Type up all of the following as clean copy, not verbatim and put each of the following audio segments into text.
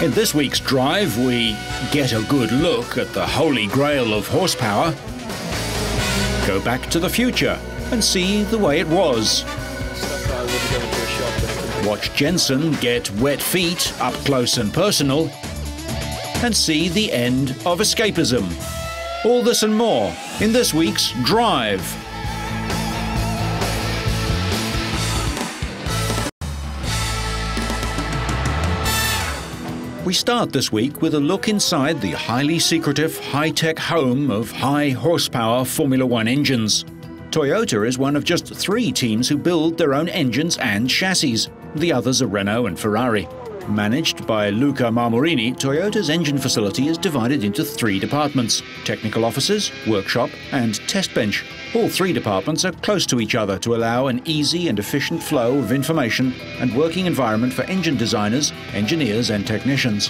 In this week's Drive, we get a good look at the holy grail of horsepower, go back to the future and see the way it was. Watch Jensen get wet feet up close and personal, and see the end of escapism. All this and more in this week's Drive. We start this week with a look inside the highly secretive, high-tech home of high-horsepower Formula One engines. Toyota is one of just 3 teams who build their own engines and chassis. The others are Renault and Ferrari. Managed by Luca Marmorini, Toyota's engine facility is divided into 3 departments: technical offices, workshop and test bench. All 3 departments are close to each other to allow an easy and efficient flow of information and working environment for engine designers, engineers and technicians.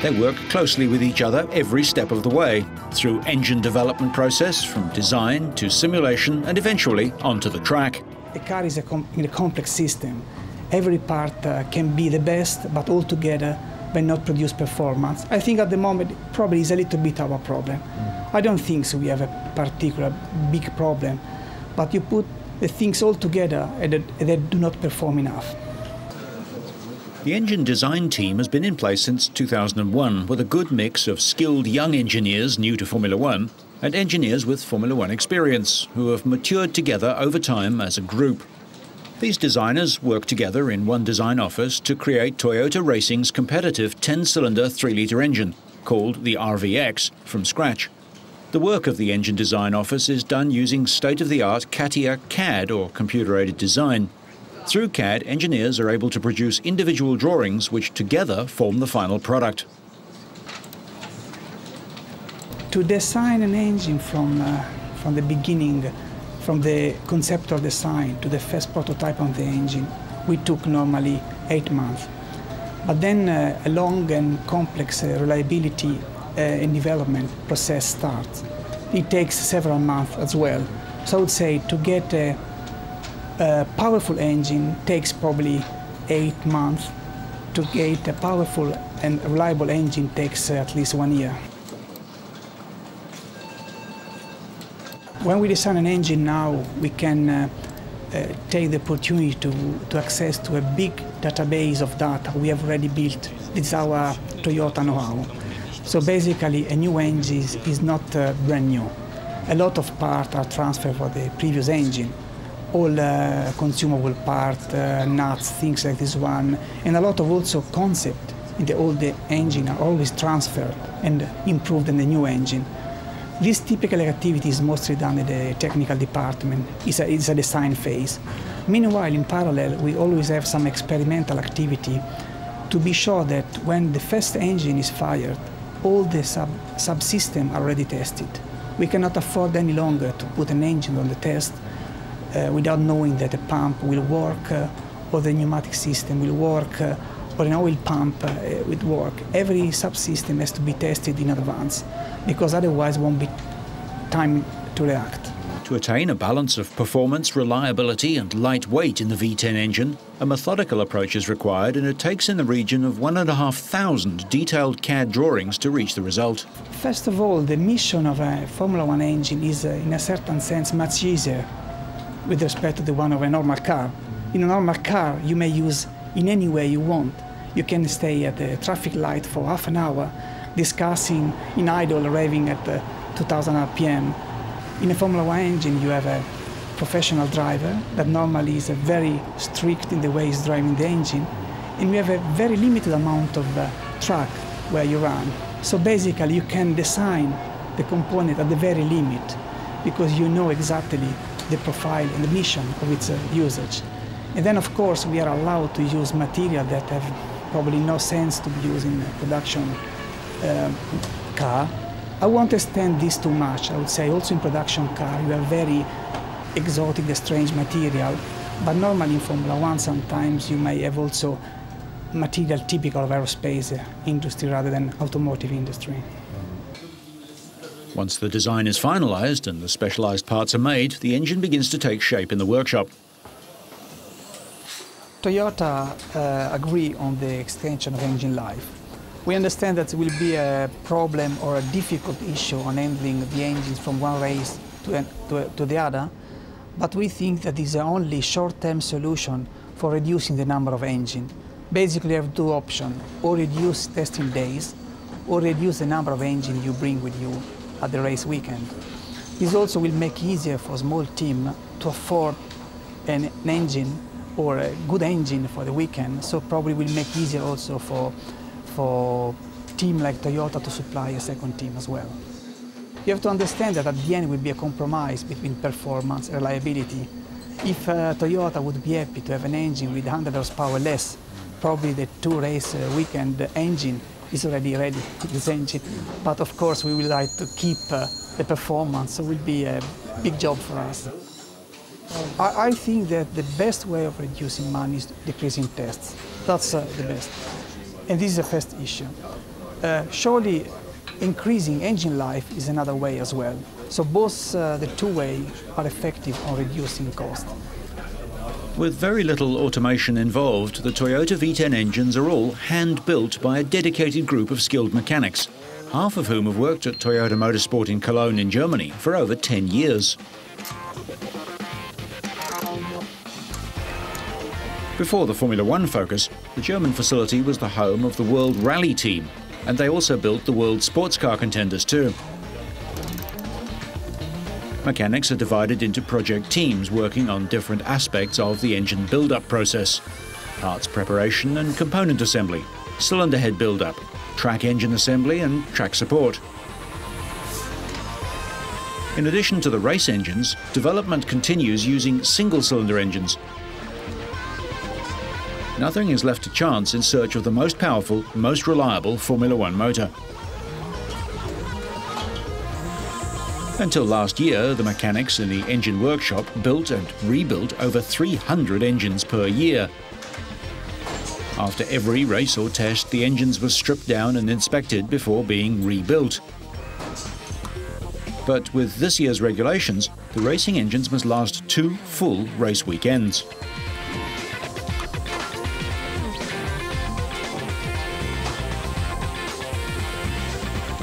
They work closely with each other every step of the way, through engine development process, from design to simulation and eventually onto the track. A car is a complex system. Every part can be the best, but all together may not produce performance. I think at the moment probably is a little bit our problem. I don't think so we have a particular big problem, but you put the things all together and they do not perform enough. The engine design team has been in place since 2001 with a good mix of skilled young engineers new to Formula One and engineers with Formula One experience who have matured together over time as a group. These designers work together in one design office to create Toyota Racing's competitive 10-cylinder 3-litre engine, called the RVX, from scratch. The work of the engine design office is done using state-of-the-art CATIA CAD, or computer-aided design. Through CAD, engineers are able to produce individual drawings which together form the final product. To design an engine from the beginning, from the conceptual design to the first prototype of the engine, we took normally 8 months. But then a long and complex reliability and development process starts. It takes several months as well. So I would say to get a powerful engine takes probably 8 months. To get a powerful and reliable engine takes at least 1 year. When we design an engine now, we can take the opportunity to access to a big database of data we have already built. This is our Toyota know-how. So basically, a new engine is not brand new. A lot of parts are transferred for the previous engine. All consumable parts, nuts, things like this one, and a lot of also concept in the old engine are always transferred and improved in the new engine. This typical activity is mostly done in the technical department. It's a design phase. Meanwhile, in parallel, we always have some experimental activity to be sure that when the first engine is fired, all the subsystems are already tested. We cannot afford any longer to put an engine on the test without knowing that the pump will work, or the pneumatic system will work, or an oil pump will work. Every subsystem has to be tested in advance, because otherwise won't be time to react. To attain a balance of performance, reliability and lightweight in the V10 engine, a methodical approach is required, and it takes in the region of 1,500 detailed CAD drawings to reach the result. First of all, the mission of a Formula One engine is in a certain sense much easier with respect to the one of a normal car. In a normal car you may use in any way you want. You can stay at the traffic light for half an hour discussing in idle, raving at 2000 RPM. In a Formula One engine you have a professional driver that normally is very strict in the way he's driving the engine, and we have a very limited amount of track where you run. So basically you can design the component at the very limit because you know exactly the profile and the mission of its usage. And then of course we are allowed to use material that have probably no sense to be used in a production car. I won't extend this too much. I would say also in production car you have very exotic, strange material, but normally in Formula One sometimes you may have also material typical of aerospace industry rather than automotive industry. Once the design is finalized and the specialized parts are made, the engine begins to take shape in the workshop. Toyota agree on the extension of engine life. We understand that there will be a problem or a difficult issue on handling the engines from one race to the other, but we think that is the only short-term solution for reducing the number of engines. Basically, you have two options: or reduce testing days, or reduce the number of engines you bring with you at the race weekend. This also will make it easier for a small team to afford an engine or a good engine for the weekend, so probably will make it easier also for team like Toyota to supply a second team as well. You have to understand that at the end it will be a compromise between performance and reliability. If Toyota would be happy to have an engine with 100 horsepower less, probably the two-race weekend engine is already ready, this engine. But of course we will like to keep the performance, so it will be a big job for us. I think that the best way of reducing money is decreasing tests. That's the best. And this is the first issue. Surely increasing engine life is another way as well. So both the two ways are effective on reducing cost. With very little automation involved, the Toyota V10 engines are all hand-built by a dedicated group of skilled mechanics, half of whom have worked at Toyota Motorsport in Cologne in Germany for over 10 years. Before the Formula One focus, the German facility was the home of the World Rally Team, and they also built the World Sports Car Contenders too. Mechanics are divided into project teams working on different aspects of the engine build-up process: parts preparation and component assembly, cylinder head build-up, track engine assembly and track support. In addition to the race engines, development continues using single-cylinder engines. Nothing is left to chance in search of the most powerful, most reliable Formula One motor. Until last year, the mechanics in the engine workshop built and rebuilt over 300 engines per year. After every race or test, the engines were stripped down and inspected before being rebuilt. But with this year's regulations, the racing engines must last 2 full race weekends.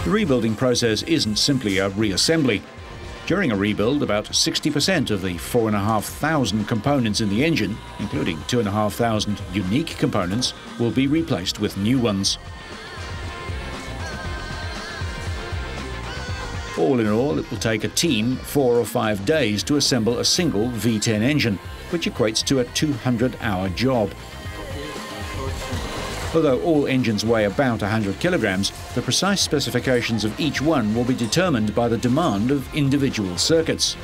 The rebuilding process isn't simply a reassembly. During a rebuild, about 60% of the 4,500 components in the engine, including 2,500 unique components, will be replaced with new ones. All in all, it will take a team 4 or 5 days to assemble a single V10 engine, which equates to a 200-hour job. Although all engines weigh about 100 kilograms, the precise specifications of each one will be determined by the demand of individual circuits.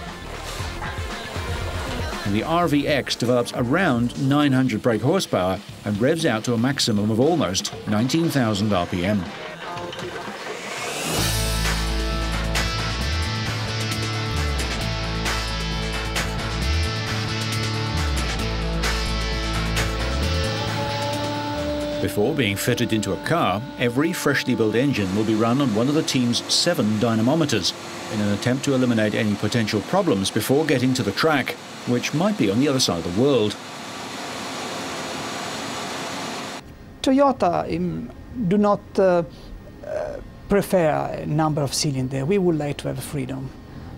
And the RVX develops around 900 brake horsepower and revs out to a maximum of almost 19,000 RPM. Before being fitted into a car, every freshly built engine will be run on one of the team's 7 dynamometers in an attempt to eliminate any potential problems before getting to the track, which might be on the other side of the world. Toyota do not prefer a number of cylinders. We would like to have freedom.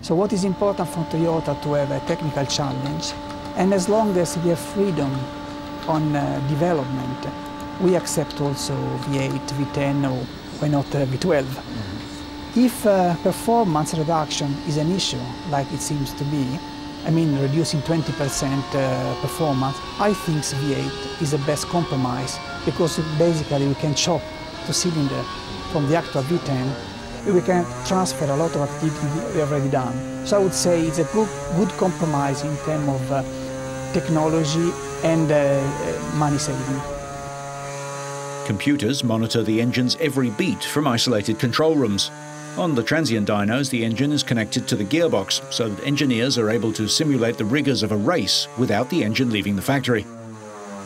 So what is important for Toyota to have a technical challenge, and as long as we have freedom on development, we accept also V8, V10, or why not V12. If performance reduction is an issue, like it seems to be, I mean reducing 20% performance, I think V8 is the best compromise, because basically we can chop the cylinder from the actual V10, we can transfer a lot of activity we have already done. So I would say it's a good compromise in terms of technology and money saving. Computers monitor the engine's every beat from isolated control rooms. On the transient dynos, the engine is connected to the gearbox so that engineers are able to simulate the rigors of a race without the engine leaving the factory.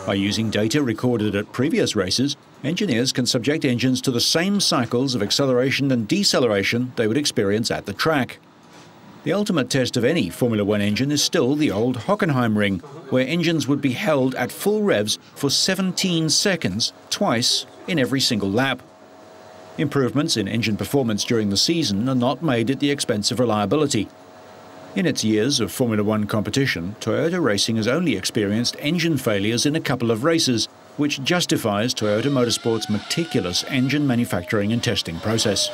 By using data recorded at previous races, engineers can subject engines to the same cycles of acceleration and deceleration they would experience at the track. The ultimate test of any Formula One engine is still the old Hockenheim ring, where engines would be held at full revs for 17 seconds, twice in every single lap. Improvements in engine performance during the season are not made at the expense of reliability. In its years of Formula One competition, Toyota Racing has only experienced engine failures in a couple of races, which justifies Toyota Motorsport's meticulous engine manufacturing and testing process.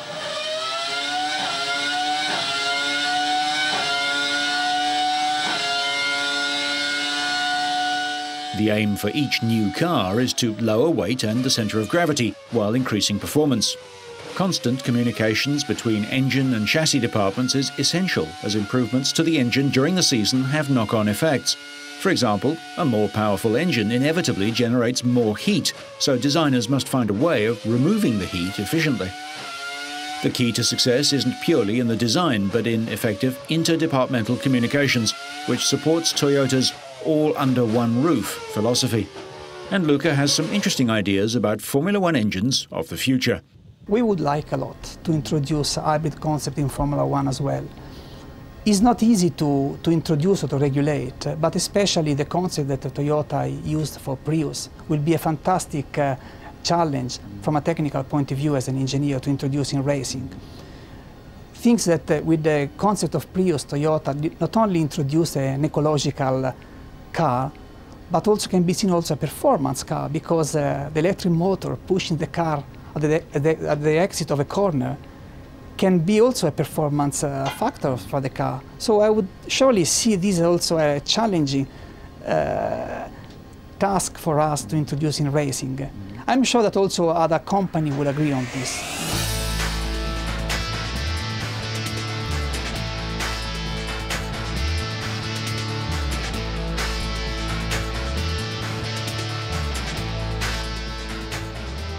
The aim for each new car is to lower weight and the centre of gravity while increasing performance. Constant communications between engine and chassis departments is essential, as improvements to the engine during the season have knock-on effects. For example, a more powerful engine inevitably generates more heat, so designers must find a way of removing the heat efficiently. The key to success isn't purely in the design, but in effective interdepartmental communications, which supports Toyota's all-under-one-roof philosophy. And Luca has some interesting ideas about Formula One engines of the future. We would like a lot to introduce a hybrid concept in Formula One as well. It's not easy to introduce or to regulate, but especially the concept that Toyota used for Prius will be a fantastic challenge from a technical point of view as an engineer to introduce in racing. Things that with the concept of Prius, Toyota did not only introduce an ecological car, but also can be seen also a performance car, because the electric motor pushing the car at the exit of a corner can be also a performance factor for the car. So I would surely see this also a challenging task for us to introduce in racing. I'm sure that also other companies will agree on this.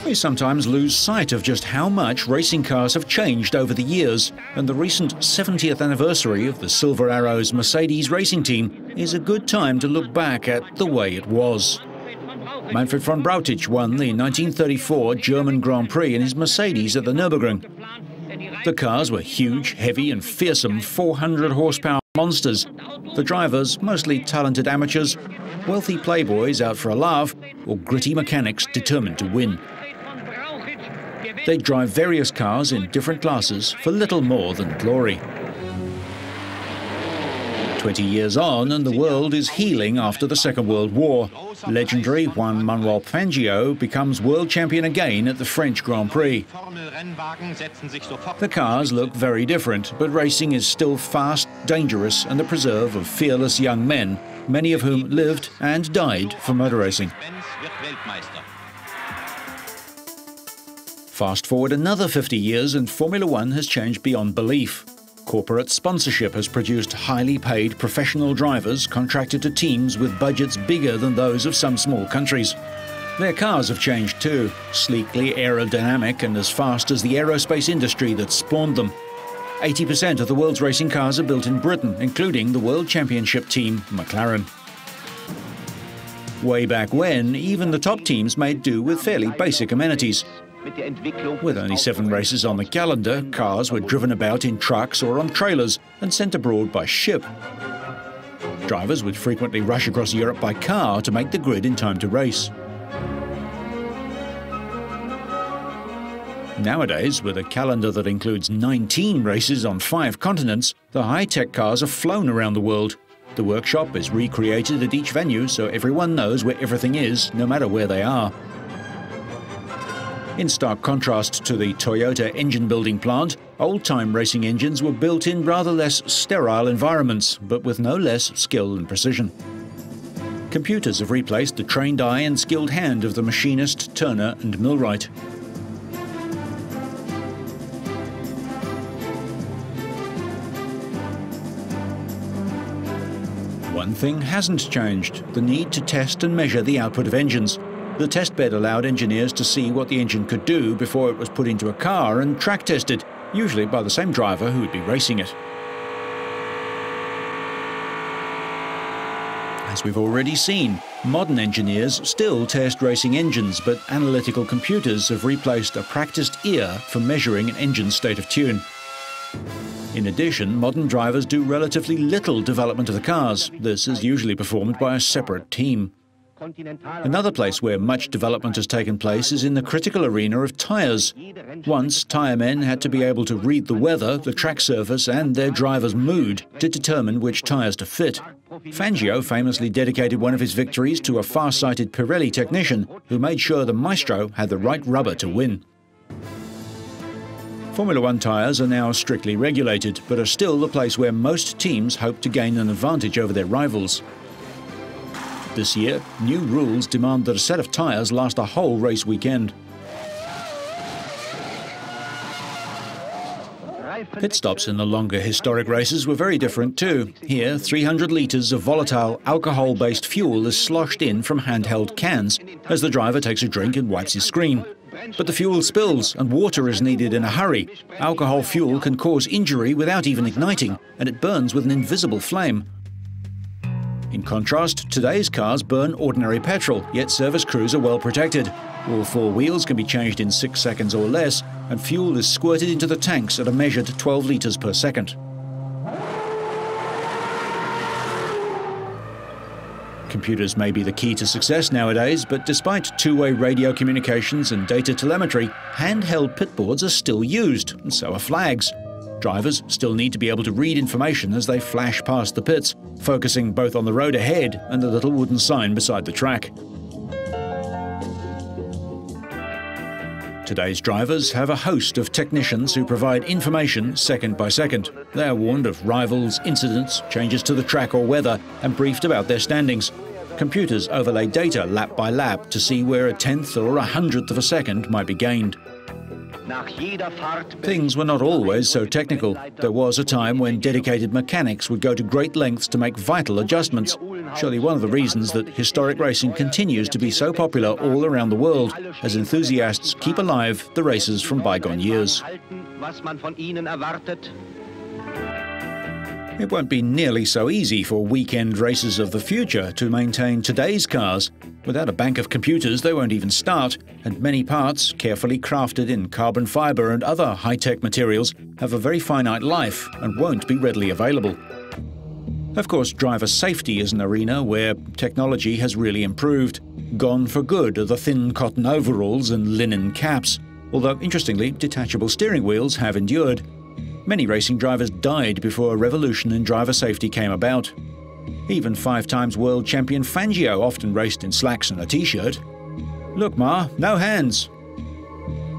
We sometimes lose sight of just how much racing cars have changed over the years, and the recent 70th anniversary of the Silver Arrows Mercedes racing team is a good time to look back at the way it was. Manfred von Brautich won the 1934 German Grand Prix in his Mercedes at the Nürburgring. The cars were huge, heavy and fearsome 400 horsepower monsters. The drivers, mostly talented amateurs, wealthy playboys out for a laugh, or gritty mechanics determined to win. They'd drive various cars in different classes for little more than glory. 20 years on, and the world is healing after the Second World War. Legendary Juan Manuel Fangio becomes world champion again at the French Grand Prix. The cars look very different, but racing is still fast, dangerous, and the preserve of fearless young men, many of whom lived and died for motor racing. Fast forward another 50 years and Formula One has changed beyond belief. Corporate sponsorship has produced highly paid professional drivers contracted to teams with budgets bigger than those of some small countries. Their cars have changed too, sleekly aerodynamic and as fast as the aerospace industry that spawned them. 80% of the world's racing cars are built in Britain, including the World Championship team McLaren. Way back when, even the top teams made do with fairly basic amenities. With only 7 races on the calendar, cars were driven about in trucks or on trailers and sent abroad by ship. Drivers would frequently rush across Europe by car to make the grid in time to race. Nowadays, with a calendar that includes 19 races on 5 continents, the high-tech cars are flown around the world. The workshop is recreated at each venue so everyone knows where everything is, no matter where they are. In stark contrast to the Toyota engine-building plant, old-time racing engines were built in rather less sterile environments, but with no less skill and precision. Computers have replaced the trained eye and skilled hand of the machinist, turner and millwright. One thing hasn't changed: the need to test and measure the output of engines. The test bed allowed engineers to see what the engine could do before it was put into a car and track tested, usually by the same driver who would be racing it. As we've already seen, modern engineers still test racing engines, but analytical computers have replaced a practiced ear for measuring an engine's state of tune. In addition, modern drivers do relatively little development of the cars. This is usually performed by a separate team. Another place where much development has taken place is in the critical arena of tyres. Once, tyre men had to be able to read the weather, the track surface and their driver's mood to determine which tyres to fit. Fangio famously dedicated one of his victories to a far-sighted Pirelli technician who made sure the Maestro had the right rubber to win. Formula One tyres are now strictly regulated, but are still the place where most teams hope to gain an advantage over their rivals. This year, new rules demand that a set of tyres last a whole race weekend. Pit stops in the longer historic races were very different too. Here, 300 litres of volatile alcohol-based fuel is sloshed in from handheld cans as the driver takes a drink and wipes his screen. But the fuel spills and water is needed in a hurry. Alcohol fuel can cause injury without even igniting, and it burns with an invisible flame. In contrast, today's cars burn ordinary petrol, yet service crews are well protected. All four wheels can be changed in 6 seconds or less, and fuel is squirted into the tanks at a measured 12 litres per second. Computers may be the key to success nowadays, but despite two-way radio communications and data telemetry, handheld pit boards are still used, and so are flags. Drivers still need to be able to read information as they flash past the pits, focusing both on the road ahead and the little wooden sign beside the track. Today's drivers have a host of technicians who provide information second by second. They are warned of rivals, incidents, changes to the track or weather, and briefed about their standings. Computers overlay data lap by lap to see where a tenth or 100th of a second might be gained. Things were not always so technical. There was a time when dedicated mechanics would go to great lengths to make vital adjustments. Surely one of the reasons that historic racing continues to be so popular all around the world, as enthusiasts keep alive the races from bygone years. It won't be nearly so easy for weekend races of the future to maintain today's cars. Without a bank of computers, they won't even start, and many parts, carefully crafted in carbon fibre and other high-tech materials, have a very finite life and won't be readily available. Of course, driver safety is an arena where technology has really improved. Gone for good are the thin cotton overalls and linen caps, although interestingly, detachable steering wheels have endured. Many racing drivers died before a revolution in driver safety came about. Even 5-time world champion Fangio often raced in slacks and a t-shirt. Look, Ma, no hands.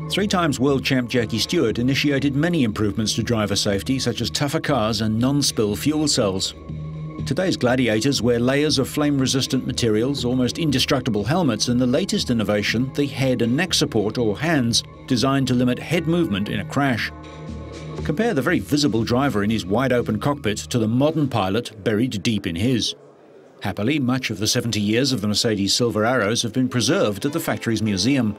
3-time world champ Jackie Stewart initiated many improvements to driver safety, such as tougher cars and non-spill fuel cells. Today's gladiators wear layers of flame-resistant materials, almost indestructible helmets, and the latest innovation, the head and neck support, or HANDS, designed to limit head movement in a crash. Compare the very visible driver in his wide-open cockpit to the modern pilot buried deep in his. Happily, much of the 70 years of the Mercedes Silver Arrows have been preserved at the factory's museum.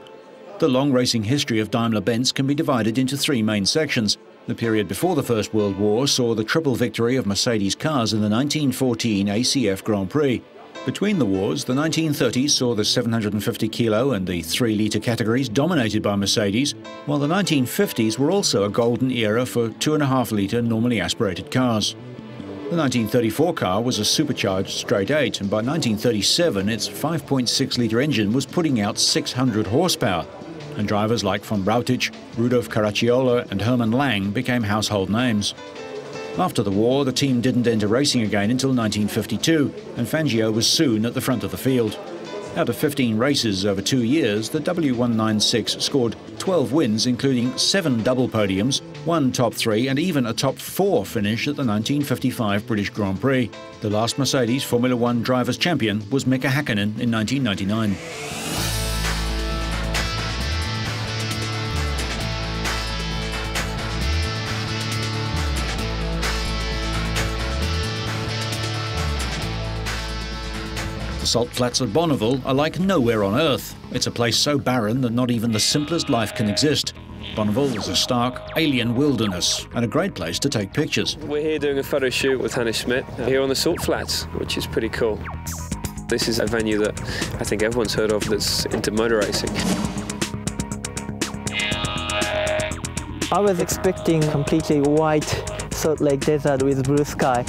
The long racing history of Daimler-Benz can be divided into 3 main sections. The period before the First World War saw the triple victory of Mercedes cars in the 1914 ACF Grand Prix. Between the wars, the 1930s saw the 750 kilo and the 3-litre categories dominated by Mercedes, while the 1950s were also a golden era for 2.5-litre normally aspirated cars. The 1934 car was a supercharged straight 8, and by 1937 its 5.6-litre engine was putting out 600 horsepower, and drivers like von Brautich, Rudolf Caracciola and Hermann Lang became household names. After the war, the team didn't enter racing again until 1952, and Fangio was soon at the front of the field. Out of 15 races over 2 years, the W196 scored 12 wins, including 7 double podiums, 1 top 3 and even a top 4 finish at the 1955 British Grand Prix. The last Mercedes Formula One drivers' champion was Mika Häkkinen in 1999. The salt flats of Bonneville are like nowhere on Earth. It's a place so barren that not even the simplest life can exist. Bonneville is a stark, alien wilderness and a great place to take pictures. We're here doing a photo shoot with Hannes Schmidt here on the salt flats, which is pretty cool. This is a venue that I think everyone's heard of that's into motor racing. I was expecting completely white Salt Lake Desert with blue sky.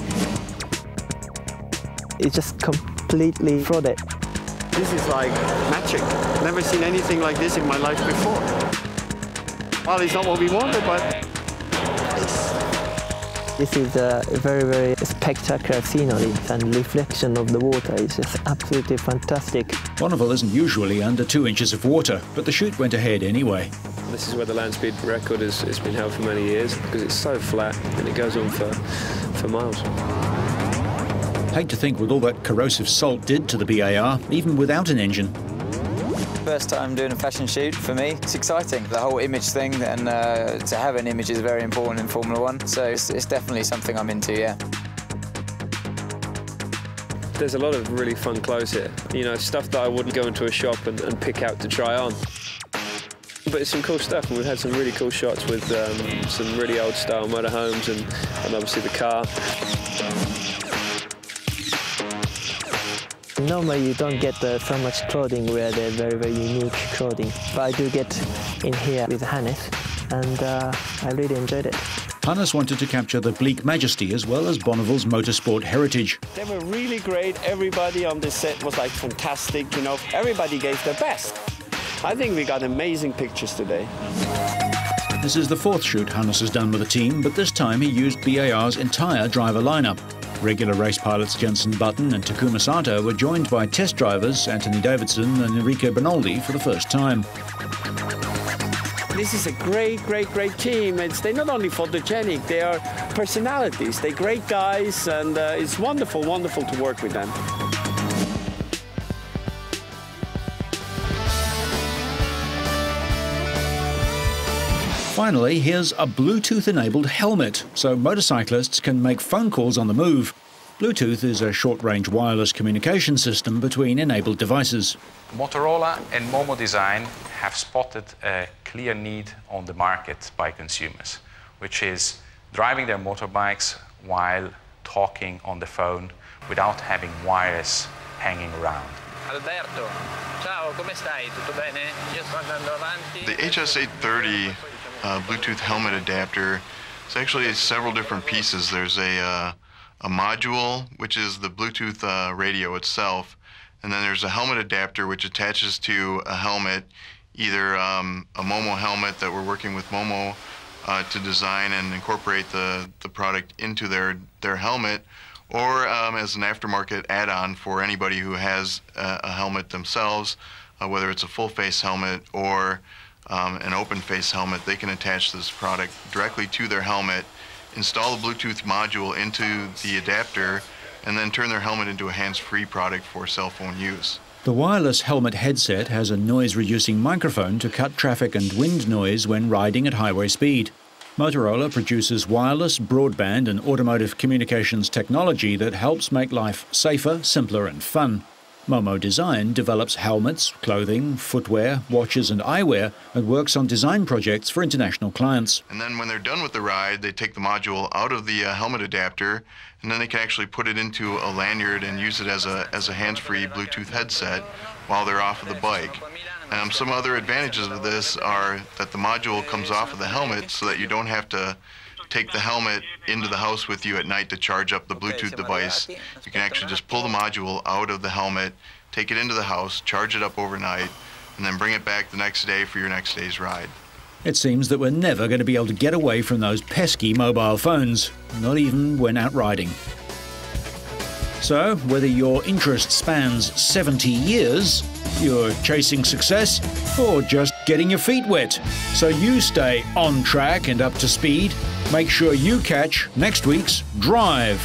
It's just completely flooded. This is like magic. Never seen anything like this in my life before. Well, it's not what we wanted, but... This is a very, very spectacular scenery, and reflection of the water is just absolutely fantastic. Bonneville isn't usually under 2 inches of water, but the shoot went ahead anyway. This is where the land speed record has been held for many years, because it's so flat and it goes on for miles. Hate to think what all that corrosive salt did to the BAR, even without an engine. First time doing a fashion shoot for me. It's exciting, the whole image thing, and to have an image is very important in Formula One, so it's definitely something I'm into, yeah. There's a lot of really fun clothes here, you know, stuff that I wouldn't go into a shop and pick out to try on. But it's some cool stuff, and we've had some really cool shots with some really old style motorhomes and obviously the car. Normally you don't get so much clothing where they're very, very unique clothing. But I do get in here with Hannes, and I really enjoyed it. Hannes wanted to capture the bleak majesty as well as Bonneville's motorsport heritage. They were really great. Everybody on this set was like fantastic, you know. Everybody gave their best. I think we got amazing pictures today. This is the 4th shoot Hannes has done with the team, but this time he used BAR's entire driver lineup. Regular race pilots Jenson Button and Takuma Sato were joined by test drivers Anthony Davidson and Enrico Bernoldi for the first time. This is a great team. They're not only photogenic, they are personalities. They're great guys, and it's wonderful to work with them. Finally, here's a Bluetooth-enabled helmet, so motorcyclists can make phone calls on the move. Bluetooth is a short-range wireless communication system between enabled devices. Motorola and Momo Design have spotted a clear need on the market by consumers, which is driving their motorbikes while talking on the phone without having wires hanging around. Alberto, ciao, come stai? Tutto bene? Io sto andando avanti. The HS830 Bluetooth helmet adapter is actually several different pieces. There's a module, which is the Bluetooth radio itself, and then there's a helmet adapter which attaches to a helmet, either a Momo helmet that we're working with Momo to design and incorporate the product into their helmet, or as an aftermarket add-on for anybody who has a helmet themselves, whether it's a full-face helmet or an open-face helmet. They can attach this product directly to their helmet, install the Bluetooth module into the adapter, and then turn their helmet into a hands-free product for cell phone use. The wireless helmet headset has a noise-reducing microphone to cut traffic and wind noise when riding at highway speed. Motorola produces wireless, broadband and automotive communications technology that helps make life safer, simpler and fun. Momo Design develops helmets, clothing, footwear, watches and eyewear and works on design projects for international clients. And then when they're done with the ride, they take the module out of the helmet adapter, and then they can actually put it into a lanyard and use it as a hands-free Bluetooth headset while they're off of the bike. Some other advantages of this are that the module comes off of the helmet so that you don't have to take the helmet into the house with you at night to charge up the Bluetooth device. You can actually just pull the module out of the helmet, take it into the house, charge it up overnight, and then bring it back the next day for your next day's ride. It seems that we're never going to be able to get away from those pesky mobile phones, not even when out riding. So, whether your interest spans 70 years, you're chasing success, or just getting your feet wet, so you stay on track and up to speed, make sure you catch next week's Drive.